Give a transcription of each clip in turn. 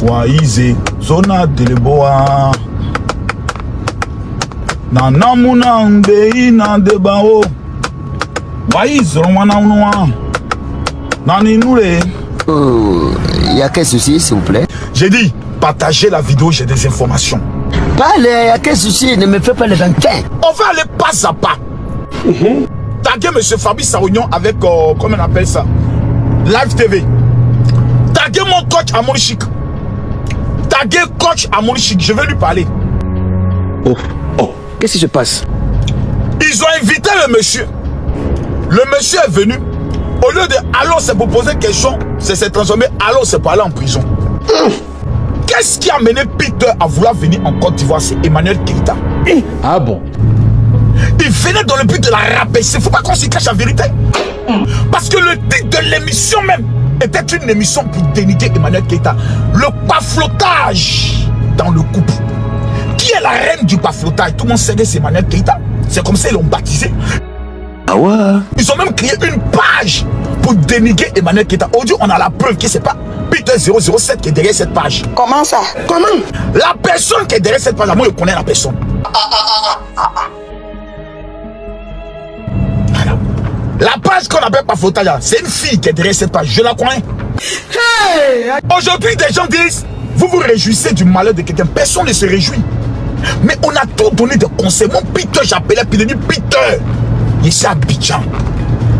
Waize, Zona Deleboa. Nanamuna Mbei Nandebao. Waize, Romana Unoa. Naninule. Il y a quel souci, s'il vous plaît? J'ai dit, partagez la vidéo, j'ai des informations. Pas il y a quel souci, ne me fais pas les vainqueurs. On va aller pas à pas. Taguez M. Fabrice Saounian avec, comment on appelle ça? Live TV. Taguez mon coach à Morichik. Taguez coach à Morichik, je vais lui parler. Oh. Qu'est-ce qui se passe? Ils ont invité le monsieur. Le monsieur est venu. Au lieu de allons c'est pour poser question, c'est s'est transformé allons c'est pour aller en prison. Qu'est-ce qui a mené Peter à vouloir venir en Côte d'Ivoire? C'est Emmanuel Keïta. Ah bon? Il venait dans le but de la rabaisser. Faut pas qu'on s'y cache la vérité. Parce que le titre de l'émission même était une émission pour dénigrer Emmanuel Keïta. Le paflotage dans le couple. Qui est la reine du paflotage? Tout le monde sait que c'est Emmanuel Keïta. C'est comme ça ils l'ont baptisé. Ah ouais? Ils ont même créé une page pour dénigrer Emmanuel Keïta. Aujourd'hui, on a la preuve que c'est pas Peter 007 qui est derrière cette page. Comment ça? Comment? La personne qui est derrière cette page, moi je connais la personne. La page qu'on appelle pas fautage, c'est une fille qui est derrière cette page. Je la connais. Aujourd'hui, des gens disent, vous vous réjouissez du malheur de quelqu'un. Personne ne se réjouit. Mais on a tout donné de conseils. Mon Peter, j'appelais, puis il dit Peter. Ici à Abidjan.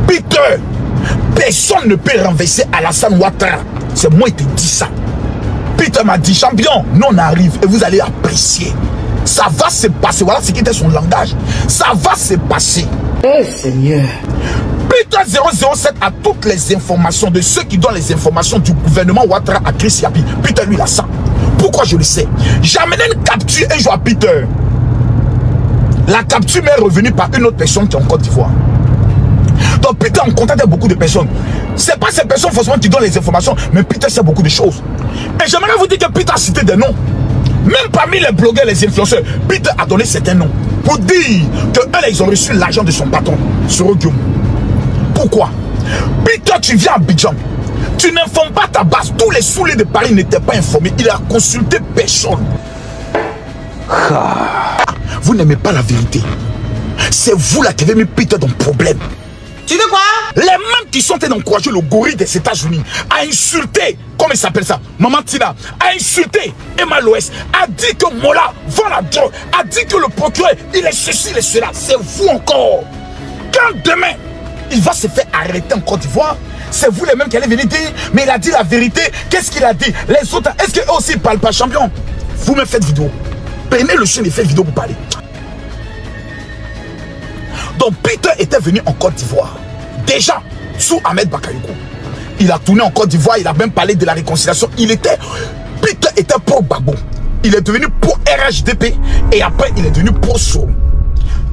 Peter, personne ne peut renverser Alassane Ouattara. C'est moi qui te dis ça. Peter m'a dit, champion, nous on arrive et vous allez apprécier. Ça va se passer. Voilà ce qui était son langage. Ça va se passer. Eh Seigneur. Peter 007 a toutes les informations de ceux qui donnent les informations du gouvernement Ouattara à Chris Yapi. Peter lui l'a ça. Pourquoi je le sais? J'ai amené une capture un jour à Peter. La capture m'est revenue par une autre personne qui est en Côte d'Ivoire. Donc Peter en contact avec beaucoup de personnes. C'est pas ces personnes forcément qui donnent les informations, mais Peter sait beaucoup de choses. Et j'aimerais vous dire que Peter a cité des noms. Même parmi les blogueurs, les influenceurs, Peter a donné certains noms. Pour dire que eux, ils ont reçu l'argent de son patron, Sorogium. Pourquoi? Peter, tu viens à Abidjan. Tu n'informes pas ta base. Tous les saoulés de Paris n'étaient pas informés. Il a consulté personne. Vous n'aimez pas la vérité. C'est vous là qui avez mis Peter dans le problème. Tu dis quoi? Les mêmes qui sont encouragés le gorille des États-Unis à insulter, comment il s'appelle ça, Maman Tina, a insulté Emma Loès, a dit que Mola vend la drogue, a dit que le procureur, il est ceci, il est cela. C'est vous encore. Quand demain, il va se faire arrêter en Côte d'Ivoire, c'est vous les mêmes qui allez venir dire, mais il a dit la vérité. Qu'est-ce qu'il a dit? Les autres, est-ce qu'eux aussi ils parlent pas, champion? Vous me faites vidéo. Prenez le chien et faites vidéo pour parler. Donc Peter était venu en Côte d'Ivoire. Déjà, sous Ahmed Bakayoko. Il a tourné en Côte d'Ivoire, il a même parlé de la réconciliation. Peter était pour Gbagbo. Il est devenu pour RHDP et après il est devenu pour Soro.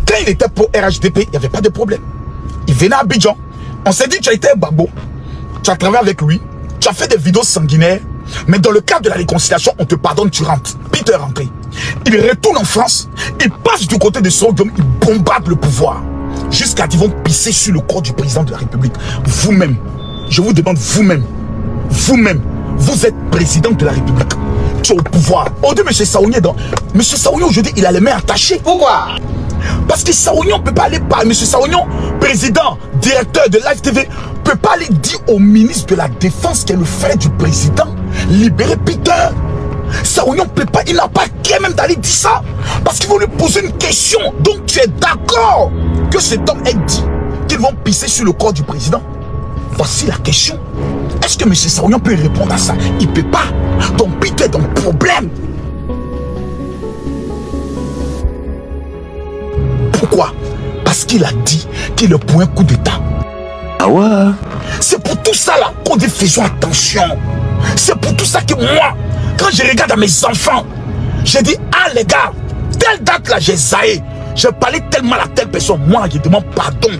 Quand il était pour RHDP, il n'y avait pas de problème. Il venait à Abidjan. On s'est dit, tu as été à Gbagbo, tu as travaillé avec lui, tu as fait des vidéos sanguinaires, mais dans le cadre de la réconciliation, on te pardonne, tu rentres. Peter est rentré. Il retourne en France, il passe du côté de Sorogium, il bombarde le pouvoir. Jusqu'à qu'ils vont pisser sur le corps du président de la République. Vous-même, je vous demande vous-même, vous êtes président de la République. Tu es au pouvoir. Aujourd'hui, M. Saounian, M. Saounian aujourd'hui, il a les mains attachées. Pourquoi? Parce que Saounian ne peut pas aller par M. Saounian, président, directeur de Live TV, ne peut pas aller dire au ministre de la Défense qui est le frère du président, libérer Peter. Saounian ne peut pas, il n'a pas qu'à même d'aller dire ça. Parce qu'ils vont lui poser une question. Donc tu es d'accord que cet homme ait dit qu'ils vont pisser sur le corps du président? Voici la question. Est-ce que M. Saounian peut répondre à ça? Il ne peut pas. Donc Peter est dans le problème. Pourquoi? Parce qu'il a dit qu'il est pour un coup d'état. Ah ouais? C'est pour tout ça là qu'on dit faisons attention. C'est pour tout ça que moi, quand je regarde à mes enfants, je dis, ah les gars, telle date là j'ai zaï, j'ai parlé tellement à telle personne, moi je demande pardon.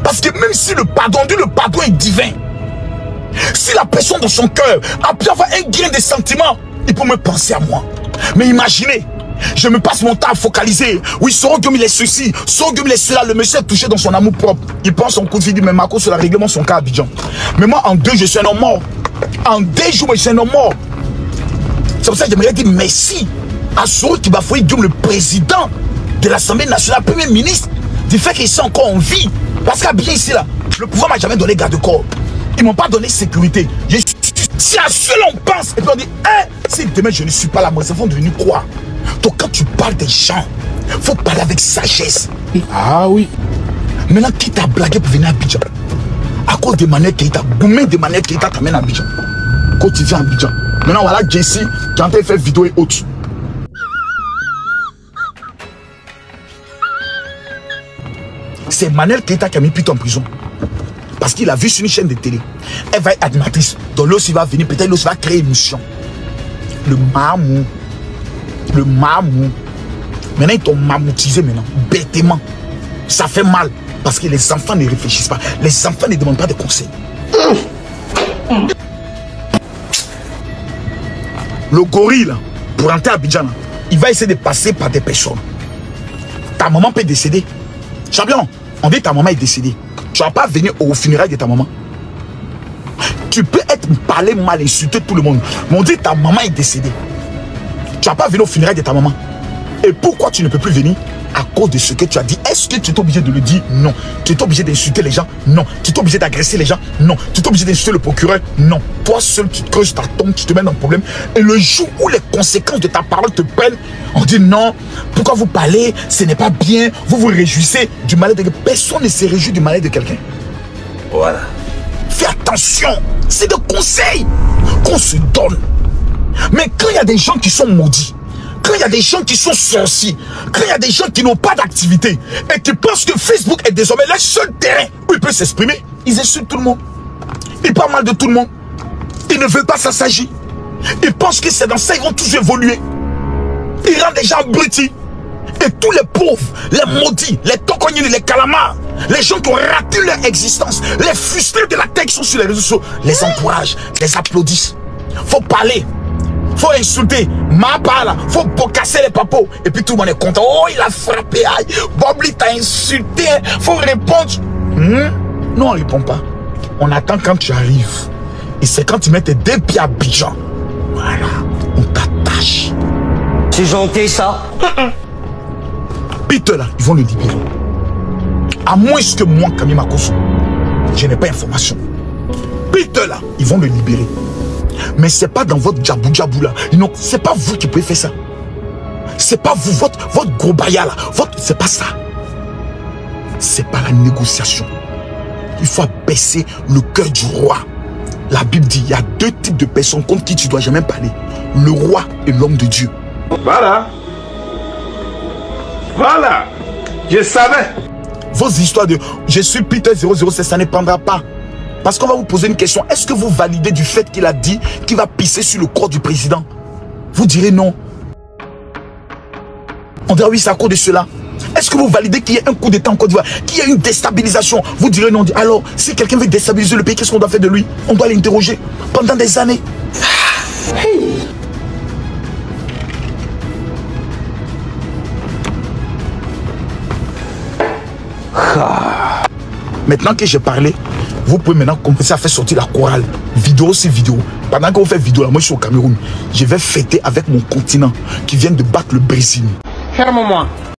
Parce que même si le pardon est divin, si la personne dans son cœur a pu avoir un grain de sentiment, il peut me penser à moi. Mais imaginez, je me passe mon temps à focaliser. Oui, Sorogium il est ceci, Sorogium il est cela. Le monsieur est touché dans son amour propre. Il prend son coup de vie, dit mais Marco sur la règlement son cas à Abidjan. Mais moi en 2 je suis un homme mort. En 2 jours je suis un homme mort. C'est pour ça que j'aimerais dire merci à Soro qui bafouille Guillaume, le président de l'Assemblée nationale, premier ministre, du fait qu'ils sont encore en vie. Parce qu'à bien ici, là, le pouvoir m'a jamais donné garde-corps. Ils m'ont pas donné sécurité. Si à cela on pense, et puis on dit, hein, si demain je ne suis pas là, moi, ça vont devenir quoi? Donc quand tu parles des gens, il faut parler avec sagesse. Ah oui. Maintenant, qui t'a blagué pour venir à Abidjan? À cause de Manuel Keïta, combien de Manuel Keïta t'amène à Abidjan? Quand tu viens à Abidjan. Maintenant, voilà Jesse qui est en train de faire vidéo et autres. C'est Manuel Keïta qui a mis Pito en prison. Parce qu'il a vu sur une chaîne de télé. Elle va être animatrice. Donc là aussi, il va venir, peut-être là aussi, il va créer une émission. Le mamou. Le mamou. Maintenant, ils t'ont mamoutisé maintenant, bêtement. Ça fait mal. Parce que les enfants ne réfléchissent pas. Les enfants ne demandent pas de conseils. Le gorille, là, pour rentrer à Abidjan, là, il va essayer de passer par des personnes. Ta maman peut décéder. Champion, on dit ta maman est décédée. Tu ne vas pas venir au funérailles de ta maman. Tu peux être parlé mal, insulter tout le monde. Mais on dit ta maman est décédée. Tu ne vas pas venir au funérailles de ta maman. Et pourquoi tu ne peux plus venir? À cause de ce que tu as dit. Est-ce que tu es obligé de le dire? Non. Tu es obligé d'insulter les gens? Non. Tu es obligé d'agresser les gens? Non. Tu es obligé d'insulter le procureur? Non. Toi seul, tu te creuses ta tombe, tu te mets dans le problème. Et le jour où les conséquences de ta parole te prennent, on dit non. Pourquoi vous parlez? Ce n'est pas bien. Vous vous réjouissez du malheur de quelqu'un. Personne ne se réjouit du malheur de quelqu'un. Voilà. Fais attention. C'est des conseils qu'on se donne. Mais quand il y a des gens qui sont maudits, quand il y a des gens qui sont sorciers, quand il y a des gens qui n'ont pas d'activité et qui pensent que Facebook est désormais le seul terrain où ils peuvent s'exprimer, ils insultent tout le monde. Ils parlent mal de tout le monde. Ils ne veulent pas s'assagir. Ils pensent que c'est dans ça qu'ils vont toujours évoluer. Ils rendent des gens abrutis. Et tous les pauvres, les maudits, les tokonines, les calamars, les gens qui ont raté leur existence, les frustrés de la tête qui sont sur les réseaux sociaux, les encouragent, les applaudissent. Faut parler. Faut insulter, ma parle, faut casser les papos. Et puis tout le monde est content. Oh, il a frappé, aïe, Bobli t'a insulté. Faut répondre. Non, on ne répond pas. On attend quand tu arrives. Et c'est quand tu mets tes deux pieds à Abidjan. Voilà, on t'attache. C'est gentil ça. Peter là, ils vont le libérer. À moins que moi, Camille Makoso, je n'ai pas d'information. Peter là, ils vont le libérer. Mais c'est pas dans votre djabou là. Non, c'est pas vous qui pouvez faire ça. C'est pas vous, votre gros baya là. C'est pas ça. C'est pas la négociation. Il faut abaisser le cœur du roi. La Bible dit, il y a deux types de personnes contre qui tu dois jamais parler. Le roi et l'homme de Dieu. Voilà. Voilà. Je savais. Vos histoires de je suis Peter 007, ça ne prendra pas. Parce qu'on va vous poser une question. Est-ce que vous validez du fait qu'il a dit qu'il va pisser sur le corps du président? Vous direz non. On dira oui, c'est à cause de cela. Est-ce que vous validez qu'il y ait un coup d'état en Côte d'Ivoire, qu'il y ait une déstabilisation? Vous direz non. Alors, si quelqu'un veut déstabiliser le pays, qu'est-ce qu'on doit faire de lui? On doit l'interroger pendant des années. Maintenant que j'ai parlé, vous pouvez maintenant commencer à faire sortir la chorale. Vidéo sur vidéo. Pendant que vous faites vidéo, là, moi je suis au Cameroun. Je vais fêter avec mon continent qui vient de battre le Brésil. Ferme-moi.